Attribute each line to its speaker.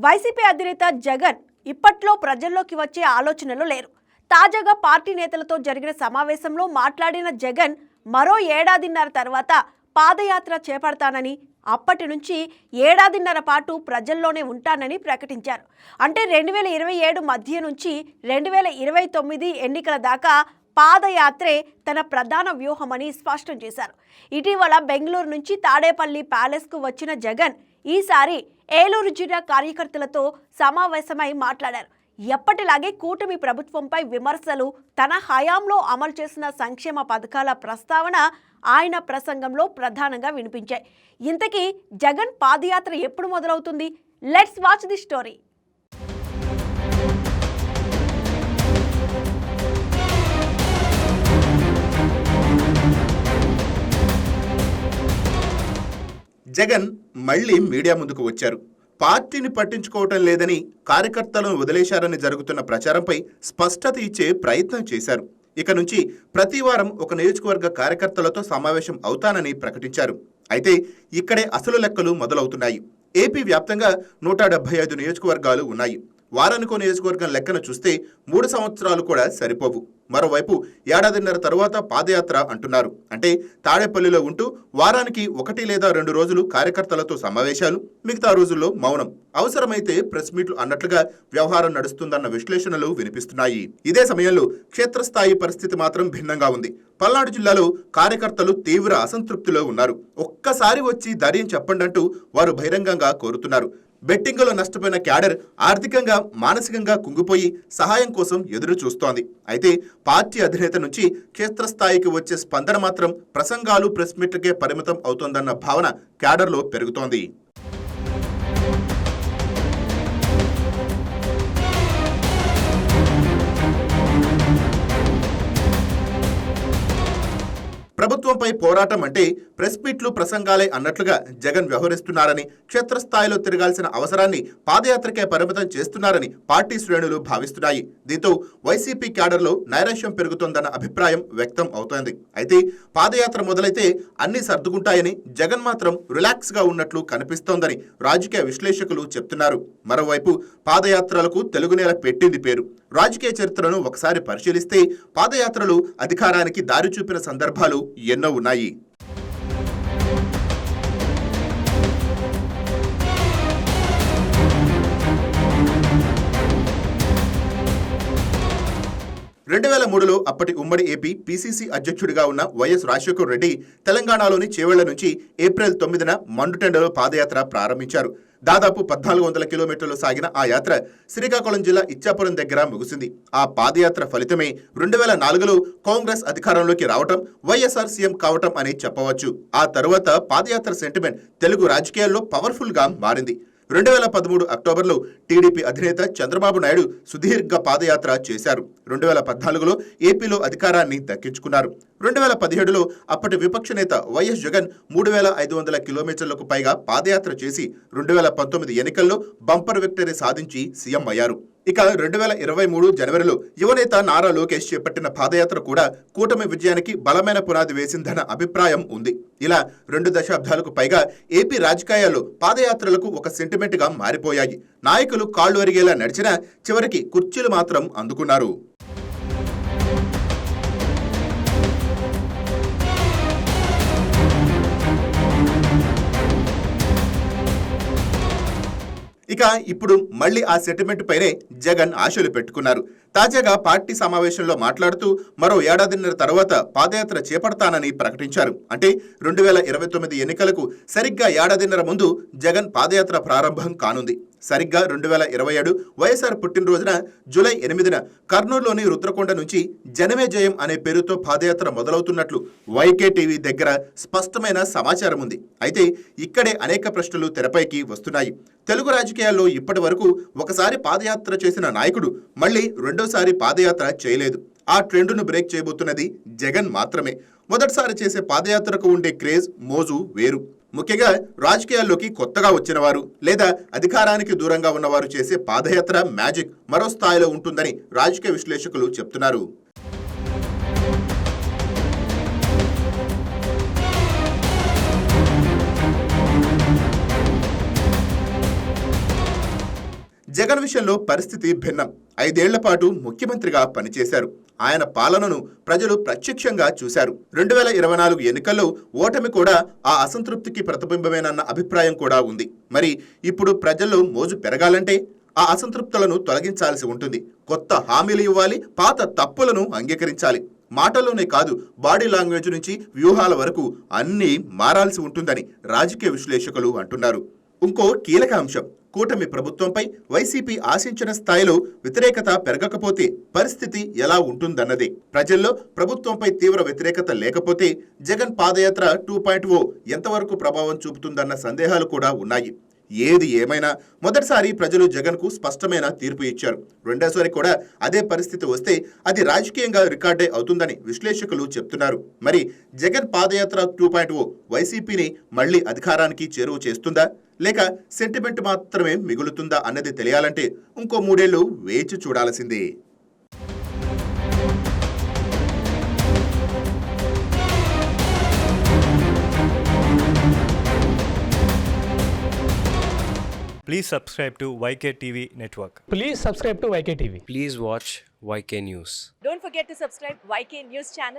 Speaker 1: YCP అధినేత జగన్ ఇప్పట్లో ప్రజల్లోకి వచ్చే ఆలోచనలు లేరు. తాజాగా పార్టీ నేతలతో జరిగిన సమావేశంలో మాట్లాడిన జగన్ మరో ఏడాదిన్నర తర్వాత పాదయాత్ర చేపడతానని, అప్పటి నుంచి ఏడాదిన్నర పాటు ప్రజల్లోనే ఉంటానని ప్రకటించారు. అంటే 2027 మధ్య నుంచి 2029 ఎన్నికల దాకా పాదయాత్రే తన ప్రధాన వ్యూహమని స్పష్టం చేశారు. ఇటీవల బెంగళూరు నుంచి తాడేపల్లి ప్యాలెస్కు వచ్చిన జగన్ ఈసారి ఏలూరు జిల్లా కార్యకర్తలతో సమావేశమై మాట్లాడారు. ఎప్పటిలాగే కూటమి ప్రభుత్వంపై విమర్శలు, తన హయాంలో అమలు చేసిన సంక్షేమ పథకాల ప్రస్తావన ఆయన ప్రసంగంలో ప్రధానంగా వినిపించాయి. ఇంతకీ జగన్ పాదయాత్ర ఎప్పుడు మొదలవుతుంది? Let's watch the story.
Speaker 2: Jagan మళ్లీ మీడియా ముందుకు వచ్చారు. పార్టీని పట్టించుకోవటం లేదని, కార్యకర్తలను వదిలేశారని జరుగుతున్న ప్రచారంపై స్పష్టత ఇచ్చే ప్రయత్నం చేశారు. ఇక నుంచి ప్రతి వారం ఒక నియోజకవర్గ కార్యకర్తలతో సమావేశం అవుతానని ప్రకటించారు. అయితే ఇక్కడే అసలు లెక్కలు మొదలవుతున్నాయి. ఏపీ వ్యాప్తంగా 175 నియోజకవర్గాలు ఉన్నాయి. వారానికో నియోజకవర్గం లెక్కను చూస్తే 3 సంవత్సరాలు కూడా సరిపోవు. మరోవైపు ఏడాదిన్నర తరువాత పాదయాత్ర అంటున్నారు. అంటే తాడేపల్లిలో ఉంటూ వారానికి 1 లేదా 2 రోజులు కార్యకర్తలతో సమావేశాలు, మిగతా రోజుల్లో మౌనం, అవసరమైతే ప్రెస్ మీట్లు అన్నట్లుగా వ్యవహారం నడుస్తుందన్న విశ్లేషణలు వినిపిస్తున్నాయి. ఇదే సమయంలో క్షేత్రస్థాయి పరిస్థితి మాత్రం భిన్నంగా ఉంది. పల్నాడు జిల్లాలో కార్యకర్తలు తీవ్ర అసంతృప్తిలో ఉన్నారు. ఒక్కసారి వచ్చి ధైర్యం చెప్పండంటూ వారు బహిరంగంగా కోరుతున్నారు. బెట్టింగులో నష్టపోయిన క్యాడర్ ఆర్థికంగా, మానసికంగా కుంగిపోయి సహాయం కోసం ఎదురు చూస్తోంది. అయితే పార్టీ అధినేత నుంచి క్షేత్రస్థాయికి వచ్చే స్పందన మాత్రం ప్రసంగాలు, ప్రెస్ మీట్లకే పరిమితం అవుతోందన్న భావన క్యాడర్లో పెరుగుతోంది. ప్రభుత్వంపై పోరాటం అంటే ప్రెస్ మీట్లు, ప్రసంగాలే అన్నట్లుగా జగన్ వ్యవహరిస్తున్నారని, క్షేత్రస్థాయిలో తిరగాల్సిన అవసరాన్ని పాదయాత్రకే పరిమితం చేస్తున్నారని పార్టీ శ్రేణులు భావిస్తున్నాయి. దీంతో వైసీపీ క్యాడర్లో నైరాశ్యం పెరుగుతోందన్న అభిప్రాయం వ్యక్తం అవుతోంది. అయితే పాదయాత్ర మొదలైతే అన్ని సర్దుకుంటాయని, జగన్ మాత్రం రిలాక్స్ గా ఉన్నట్లు కనిపిస్తోందని రాజకీయ విశ్లేషకులు చెప్తున్నారు. మరోవైపు పాదయాత్రలకు తెలుగునేల పెట్టింది పేరు. రాజకీయ చరిత్రను ఒకసారి పరిశీలిస్తే పాదయాత్రలు అధికారానికి దారి చూపిన సందర్భాలు ఎన్నో ఉన్నాయి. లో అప్పటి ఉమ్మడి ఏపీ పిసిసి అధ్యక్షుడిగా ఉన్న వైఎస్ రాజశేఖర రెడ్డి తెలంగాణలోని చేవెళ్ల నుంచి ఏప్రిల్ 9న మండుటెండలో పాదయాత్ర ప్రారంభించారు. దాదాపు 1400 కిలోమీటర్లు సాగిన ఆ యాత్ర శ్రీకాకుళం జిల్లా ఇచ్చాపురం దగ్గర ముగిసింది. ఆ పాదయాత్ర ఫలితమే 2004లో కాంగ్రెస్ అధికారంలోకి రావటం, వైఎస్ఆర్ సీఎం కావటం అని చెప్పవచ్చు. ఆ తరువాత పాదయాత్ర సెంటిమెంట్ తెలుగు రాజకీయాల్లో పవర్ఫుల్ గా మారింది. 2013 అక్టోబర్లో టీడీపీ అధినేత చంద్రబాబు నాయుడు సుదీర్ఘ పాదయాత్ర చేశారు. 2014లో ఏపీలో అధికారాన్ని దక్కించుకున్నారు. 2017లో అప్పటి విపక్ష నేత వైఎస్ జగన్ 3500 కిలోమీటర్లకు పైగా పాదయాత్ర చేసి 2019 ఎన్నికల్లో బంపర్ విక్టరీ సాధించి సీఎం అయ్యారు. ఇక 2023 జనవరిలో యువనేత నారా లోకేష్ చేపట్టిన పాదయాత్ర కూడా కూటమి విజయానికి బలమైన పునాది వేసిందన్న అభిప్రాయం ఉంది. ఇలా 2 దశాబ్దాలకు పైగా ఏపీ రాజకీయాల్లో పాదయాత్రలకు ఒక సెంటిమెంట్ గా మారిపోయాయి. నాయకులు కాళ్లు అరిగేలా నడిచినా చివరికి కుర్చీలు మాత్రం అందుకున్నారు. ఇక ఇప్పుడు మళ్లీ ఆ సెంటిమెంట్ పైనే జగన్ ఆశలు పెట్టుకున్నారు. తాజాగా పార్టీ సమావేశంలో మాట్లాడుతూ మరో ఏడాదిన్నర తర్వాత పాదయాత్ర చేపడతానని ప్రకటించారు. అంటే 2029 ఎన్నికలకు సరిగ్గా ఏడాదిన్నర ముందు జగన్ పాదయాత్ర ప్రారంభం కానుంది. సరిగ్గా 2027 వైఎస్ఆర్ పుట్టినరోజున జూలై 8న కర్నూలులోని రుద్రకొండ నుంచి జనమే జయం అనే పేరుతో పాదయాత్ర మొదలవుతున్నట్లు వైకే టీవీ దగ్గర స్పష్టమైన సమాచారం ఉంది. అయితే ఇక్కడే అనేక ప్రశ్నలు తెరపైకి వస్తున్నాయి. తెలుగు రాజకీయాల్లో ఇప్పటి వరకు ఒకసారి పాదయాత్ర చేసిన నాయకుడు మళ్లీ రెండోసారి పాదయాత్ర చేయలేదు. ఆ ట్రెండ్ను బ్రేక్ చేయబోతున్నది జగన్ మాత్రమే. మొదటిసారి చేసే పాదయాత్రకు ఉండే క్రేజ్, మోజు వేరు. ముఖ్యంగా రాజకీయాల్లోకి కొత్తగా వచ్చిన వారు లేదా అధికారానికి దూరంగా ఉన్నవారు చేసే పాదయాత్ర మ్యాజిక్ మరో స్థాయిలో ఉంటుందని రాజకీయ విశ్లేషకులు చెప్తున్నారు. జగన్ విషయంలో పరిస్థితి భిన్నం. 5 ఏళ్ల పాటు ముఖ్యమంత్రిగా పనిచేశారు. ఆయన పాలనను ప్రజలు ప్రత్యక్షంగా చూశారు. 2024 ఎన్నికల్లో ఓటమి కూడా ఆ అసంతృప్తికి ప్రతిబింబమేనన్న అభిప్రాయం కూడా ఉంది. మరి ఇప్పుడు ప్రజల్లో మోజు పెరగాలంటే ఆ అసంతృప్తులను తొలగించాల్సి ఉంటుంది. కొత్త హామీలు ఇవ్వాలి, పాత తప్పులను అంగీకరించాలి. మాటల్లోనే కాదు, బాడీ లాంగ్వేజ్ నుంచి వ్యూహాల వరకు అన్నీ మారాల్సి ఉంటుందని రాజకీయ విశ్లేషకులు అంటున్నారు. ఇంకో కీలక అంశం, కూటమి ప్రభుత్వంపై వైసీపీ ఆశించిన స్థాయిలో వ్యతిరేకత పెరగకపోతే పరిస్థితి ఎలా ఉంటుందన్నదే. ప్రజల్లో ప్రభుత్వంపై తీవ్ర వ్యతిరేకత లేకపోతే జగన్ పాదయాత్ర 2.0 ఎంతవరకు ప్రభావం చూపుతుందన్న సందేహాలు కూడా ఉన్నాయి. ఏది ఏమైనా మొదటిసారి ప్రజలు జగన్కు స్పష్టమైన తీర్పు ఇచ్చారు. రెండోసారి కూడా అదే పరిస్థితి వస్తే అది రాజకీయంగా రికార్డే అవుతుందని విశ్లేషకులు చెప్తున్నారు. మరి జగన్ పాదయాత్ర 2.0 వైసీపీని మళ్లీ అధికారానికి చేరువ చేస్తుందా, లేక సెంటిమెంట్ మాత్రమే మిగులుతుందా అన్నది తెలియాలంటే ఇంకో 3 ఏళ్లు వేచి చూడాల్సిందే.
Speaker 3: Please subscribe to YK TV Network.
Speaker 4: Please subscribe to YK TV.
Speaker 5: Please watch YK News.
Speaker 6: Don't forget to subscribe YK News channel.